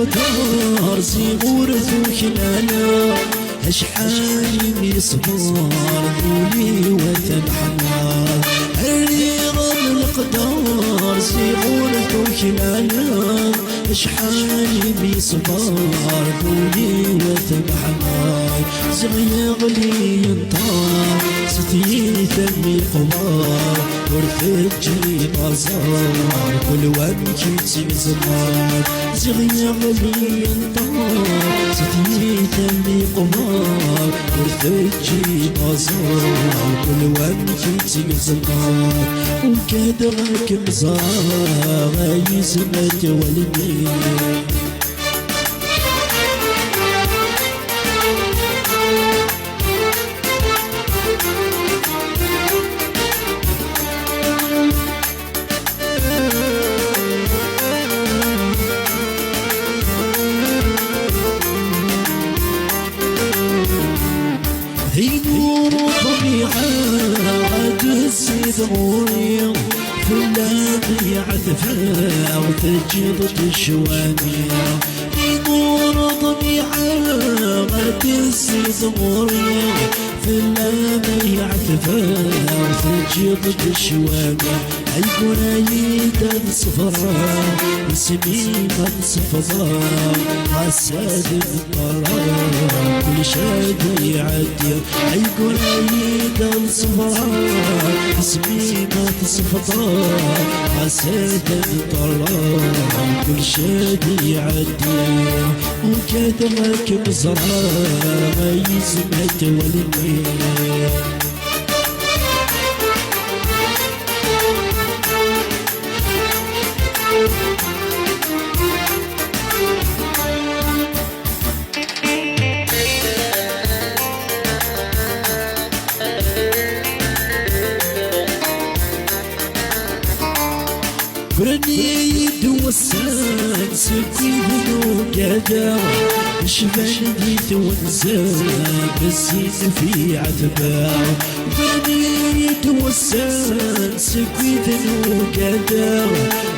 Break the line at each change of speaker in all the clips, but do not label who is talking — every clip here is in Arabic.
القدر زيغورثو خلالا أشحال يصبر ذولي وتنحمر الرضا القدر زيغورثو خلالا أشحال بيصبر ذولي وتنحمر زغيغلي ينطار ستي ثمي قمار ورثجي بازار كل وامكي تزمار زغيغلي ينطار ستي ثمي قمار ورثجي بازار كل وامكي تزمار وكادرك مزار غايزمت والمين هي نور طبيعة عاد السيد غوري في اللامي عذفها وتجد الشوامية هي نور طبيعة عاد السيد غوري في اللامي عذفها وتجد الشوامية يكون عيد الصفراء سميمة صفراء عساد القرار كل شاد يعدي يكون عيد الصفراء سميمة صفراء عساد القرار كل شاد يعدي وكادرك بزرار يزمت والمين فرني دوسان سكينو قادا شبان ديت ونزان بالزيت في عتبا فرني دوسان سكينو قادا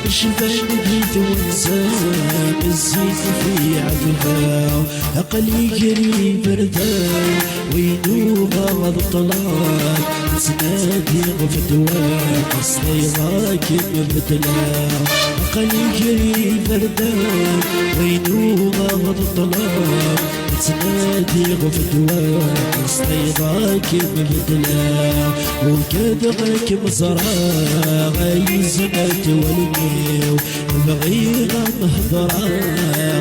شبان ديت ونزان بالزيت في عتبا عقلي قريب بردان وينو غض طلال سنادي غفتوان اصلي راكب بدلا قليل بردان وينو غض الطلاق تنادي غفتوان اصطيضاك ببدلا وكدغك مزرعة غيزمت والميو بغيغة مهضرة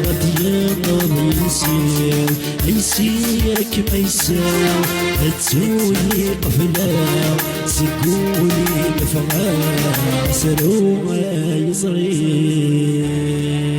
غديان يسيو يسيك ميساو تسولي قفلا سكولي مفغا سلوما يصغير